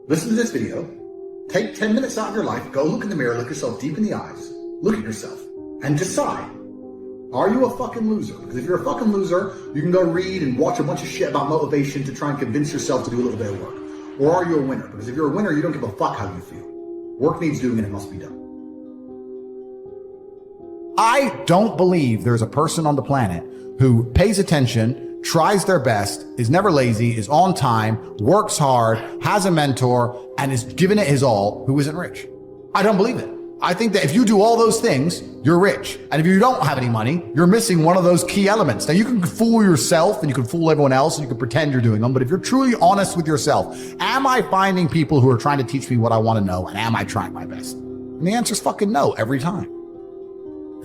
Listen to this video. Take 10 minutes out of your life, go look in the mirror, look yourself deep in the eyes, look at yourself, and decide, are you a fucking loser? Because if you're a fucking loser, you can go read and watch a bunch of shit about motivation to try and convince yourself to do a little bit of work. Or are you a winner? Because if you're a winner, you don't give a fuck how you feel. Work needs doing and it must be done. I don't believe there's a person on the planet who pays attention, tries their best, is never lazy, is on time, works hard, has a mentor, and is giving it his all, who isn't rich. I don't believe it. I think that if you do all those things, you're rich. And if you don't have any money, you're missing one of those key elements. Now, you can fool yourself and you can fool everyone else and you can pretend you're doing them. But if you're truly honest with yourself, am I finding people who are trying to teach me what I want to know? And am I trying my best? And the answer is fucking no every time.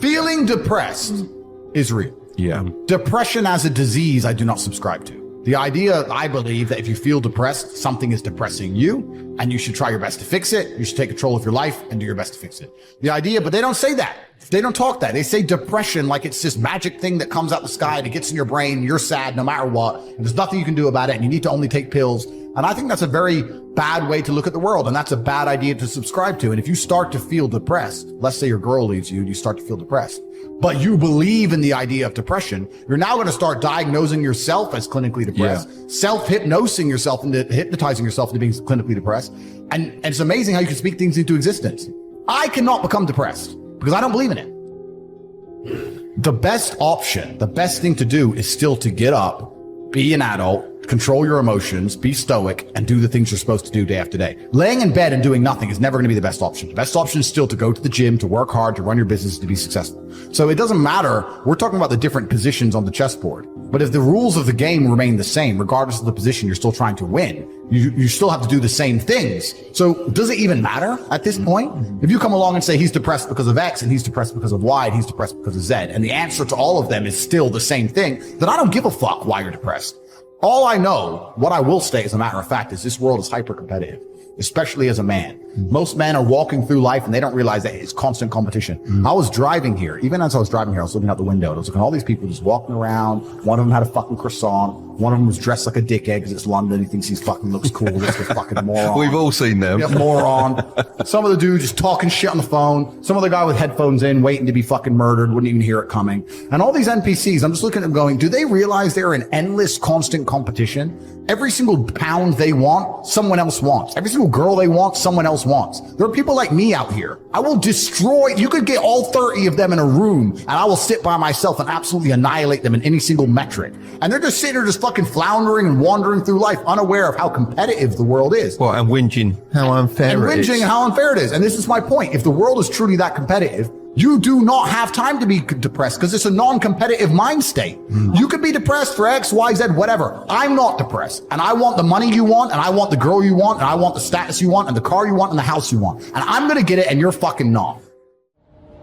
Feeling depressed is real. Yeah. Depression as a disease, I do not subscribe to. The idea, I believe, that if you feel depressed, something is depressing you, and you should try your best to fix it. You should take control of your life and do your best to fix it. The idea, but they don't say that. They don't talk that. They say depression like it's this magic thing that comes out the sky and it gets in your brain. You're sad no matter what, and there's nothing you can do about it, and you need to only take pills. And I think that's a very bad way to look at the world, and that's a bad idea to subscribe to. And if you start to feel depressed, let's say your girl leaves you and you start to feel depressed, but you believe in the idea of depression, you're now going to start diagnosing yourself as clinically depressed, self-hypnosing yourself into hypnotizing yourself into being clinically depressed. And it's amazing how you can speak things into existence. I cannot become depressed because I don't believe in it. The best option, the best thing to do is still to get up, be an adult, control your emotions, be stoic, and do the things you're supposed to do day after day. Laying in bed and doing nothing is never going to be the best option. The best option is still to go to the gym, to work hard, to run your business, to be successful. So it doesn't matter. We're talking about the different positions on the chessboard. But if the rules of the game remain the same, regardless of the position you're still trying to win, you still have to do the same things. So does it even matter at this point? If you come along and say he's depressed because of X and he's depressed because of Y and he's depressed because of Z, and the answer to all of them is still the same thing, then I don't give a fuck why you're depressed. All I know, what I will say as a matter of fact, is this world is hyper competitive, especially as a man. Most men are walking through life and they don't realize that it's constant competition. I was driving here. Even as I was driving here, I was looking out the window. I was looking at all these people just walking around. One of them had a fucking croissant. One of them was dressed like a dickhead because it's London. He thinks he fucking looks cool. This is a fucking moron. We've all seen them. Yeah, moron. Some of the dude just talking shit on the phone. Some other guy with headphones in, waiting to be fucking murdered, wouldn't even hear it coming. And all these NPCs, I'm just looking at them going, do they realize they're in endless, constant competition? Every single pound they want, someone else wants. Every single girl they want, someone else wants. There are people like me out here. I will destroy, you could get all 30 of them in a room and I will sit by myself and absolutely annihilate them in any single metric. And they're just sitting there just fucking floundering and wandering through life, unaware of how competitive the world is. Well, and whinging how unfair it is. And how unfair it is. And this is my point. If the world is truly that competitive, you do not have time to be depressed because it's a non-competitive mind state. You could be depressed for X, Y, Z, whatever. I'm not depressed. And I want the money you want, and I want the girl you want, and I want the status you want, and the car you want, and the house you want. And I'm going to get it, and you're fucking not.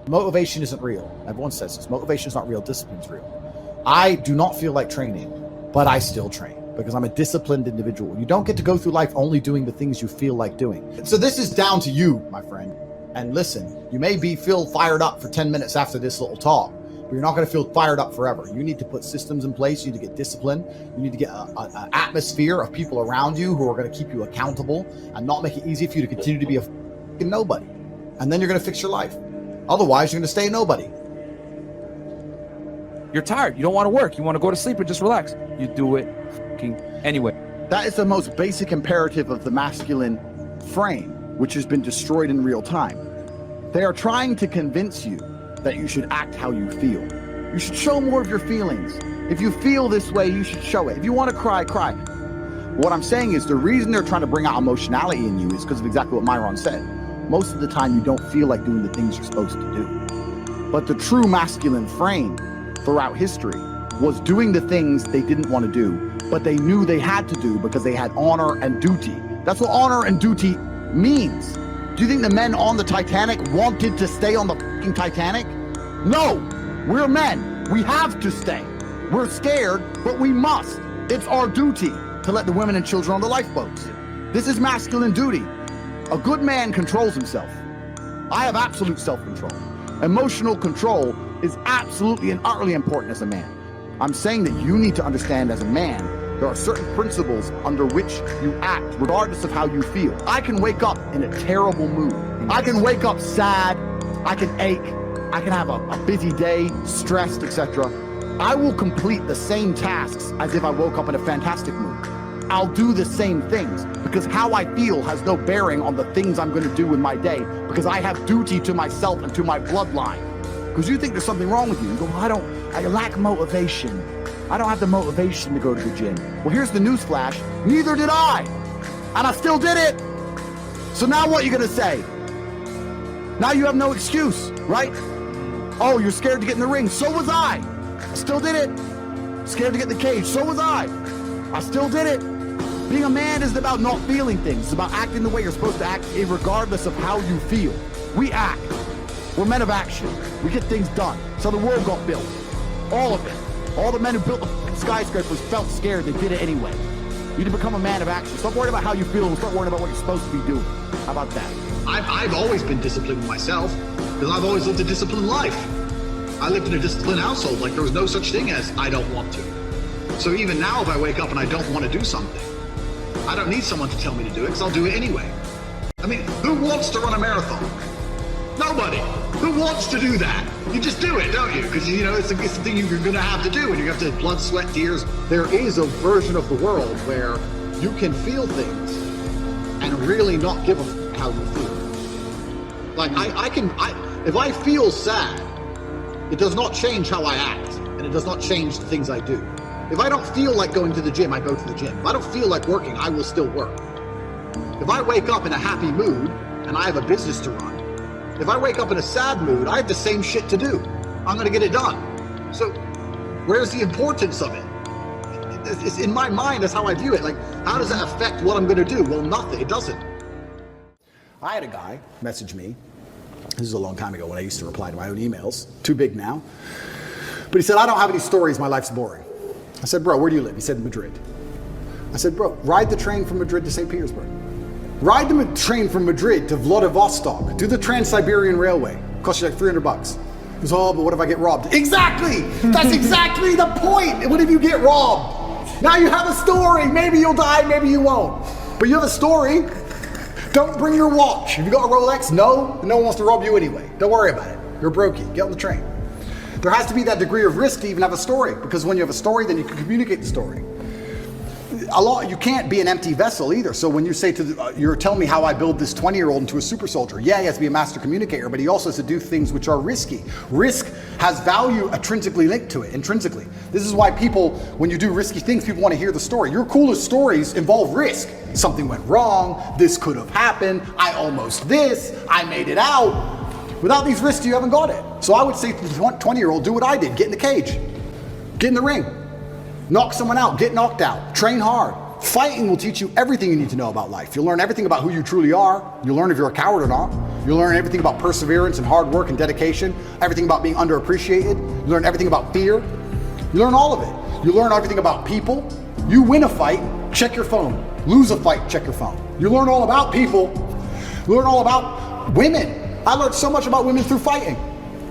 Motivation isn't real. Everyone says this. Motivation is not real. Discipline's real. I do not feel like training, but I still train because I'm a disciplined individual. You don't get to go through life only doing the things you feel like doing. So this is down to you, my friend. And listen, you may feel fired up for 10 minutes after this little talk, but you're not going to feel fired up forever. You need to put systems in place. You need to get discipline. You need to get an atmosphere of people around you who are going to keep you accountable and not make it easy for you to continue to be a fucking nobody. And then you're going to fix your life. Otherwise, you're going to stay a nobody. You're tired. You don't want to work. You want to go to sleep and just relax. You do it fucking anyway. That is the most basic imperative of the masculine frame, which has been destroyed in real time. They are trying to convince you that you should act how you feel. You should show more of your feelings. If you feel this way, you should show it. If you want to cry, cry. What I'm saying is the reason they're trying to bring out emotionality in you is because of exactly what Myron said. Most of the time, you don't feel like doing the things you're supposed to do. But the true masculine frame throughout history was doing the things they didn't want to do, but they knew they had to do because they had honor and duty. That's what honor and duty means. Do you think the men on the Titanic wanted to stay on the fucking Titanic? No, we're men. We have to stay. We're scared, but we must. It's our duty to let the women and children on the lifeboats. This is masculine duty. A good man controls himself. I have absolute self-control. Emotional control is absolutely and utterly important as a man. I'm saying that you need to understand as a man There are certain principles under which you act, regardless of how you feel. I can wake up in a terrible mood. I can wake up sad. I can ache. I can have a busy day, stressed, etc. I will complete the same tasks as if I woke up in a fantastic mood. I'll do the same things because how I feel has no bearing on the things I'm going to do with my day, because I have duty to myself and to my bloodline. Because you think there's something wrong with you. You go, well, I lack motivation. I don't have the motivation to go to the gym. Well, here's the news flash. Neither did I. And I still did it. So now what are you going to say? Now you have no excuse, right? Oh, you're scared to get in the ring. So was I. I still did it. Scared to get in the cage. So was I. I still did it. Being a man isn't about not feeling things. It's about acting the way you're supposed to act, regardless of how you feel. We act. We're men of action. We get things done. So the world got built. All of it. All the men who built the skyscrapers felt scared. They did it anyway. You need to become a man of action. Stop worrying about how you feel and start worrying about what you're supposed to be doing. How about that? I've always been disciplined myself because I've always lived a disciplined life. I lived in a disciplined household. Like there was no such thing as I don't want to. So even now, if I wake up and I don't want to do something, I don't need someone to tell me to do it because I'll do it anyway. I mean, who wants to run a marathon? Nobody. Who wants to do that? You just do it, don't you? Because, you know, it's the thing you're going to have to do, and you have to blood, sweat, tears. There is a version of the world where you can feel things and really not give a f how you feel. Like, if I feel sad, it does not change how I act, and it does not change the things I do. If I don't feel like going to the gym, I go to the gym. If I don't feel like working, I will still work. If I wake up in a happy mood and I have a business to run, if I wake up in a sad mood, I have the same shit to do. I'm going to get it done. So where's the importance of it? It's in my mind, that's how I view it. Like, how does that affect what I'm going to do? Well, nothing. It doesn't. I had a guy message me. This is a long time ago when I used to reply to my own emails. Too big now. But he said, I don't have any stories. My life's boring. I said, bro, where do you live? He said, Madrid. I said, bro, ride the train from Madrid to St. Petersburg. Ride the train from Madrid to Vladivostok. Do the Trans-Siberian Railway. Cost you like $300. He goes, oh, but what if I get robbed? Exactly! That's exactly the point! What if you get robbed? Now you have a story. Maybe you'll die, maybe you won't. But you have a story. Don't bring your watch. If you got a Rolex, no one wants to rob you anyway. Don't worry about it. You're brokey. Get on the train. There has to be that degree of risk to even have a story, because when you have a story, then you can communicate the story. You can't be an empty vessel either. So when you say you're telling me how I build this 20-year-old into a super soldier. Yeah, he has to be a master communicator, but he also has to do things which are risky. Risk has value intrinsically linked to it, intrinsically. This is why people, when you do risky things, people want to hear the story. Your coolest stories involve risk. Something went wrong, this could have happened, I almost this, I made it out. Without these risks, you haven't got it. So I would say to the 20-year-old, do what I did. Get in the cage. Get in the ring. Knock someone out. Get knocked out. Train hard. Fighting will teach you everything you need to know about life. You'll learn everything about who you truly are. You'll learn if you're a coward or not. You'll learn everything about perseverance and hard work and dedication. Everything about being underappreciated. You learn everything about fear. You learn all of it. You learn everything about people. You win a fight, check your phone. Lose a fight, check your phone. You learn all about people. You learn all about women. I learned so much about women through fighting.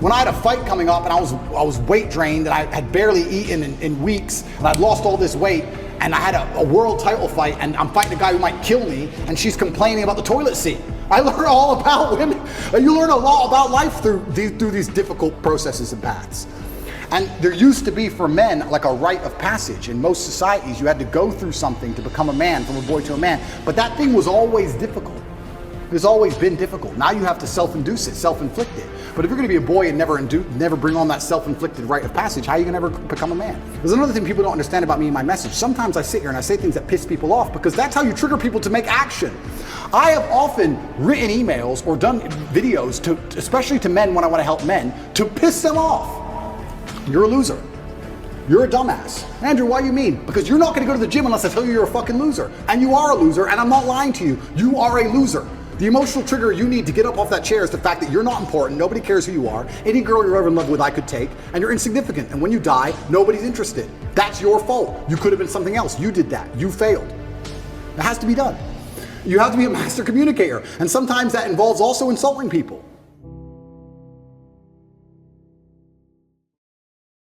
When I had a fight coming up and I was weight drained and I had barely eaten in weeks and I'd lost all this weight and I had a world title fight and I'm fighting a guy who might kill me and she's complaining about the toilet seat. I learned all about women. You learn a lot about life through these difficult processes and paths. And there used to be for men like a rite of passage. In most societies, you had to go through something to become a man, from a boy to a man. But that thing was always difficult. It's always been difficult. Now you have to self-induce it, self-inflict it. But if you're going to be a boy and never bring on that self-inflicted rite of passage, how are you going to ever become a man? There's another thing people don't understand about me and my message. Sometimes I sit here and I say things that piss people off because that's how you trigger people to make action. I have often written emails or done videos, especially to men when I want to help men, to piss them off. You're a loser. You're a dumbass. Andrew, why do you mean? Because you're not going to go to the gym unless I tell you you're a fucking loser. And you are a loser, and I'm not lying to you. You are a loser. The emotional trigger you need to get up off that chair is the fact that you're not important, nobody cares who you are, any girl you're ever in love with I could take, and you're insignificant. And when you die, nobody's interested. That's your fault. You could have been something else. You did that. You failed. It has to be done. You have to be a master communicator. And sometimes that involves also insulting people.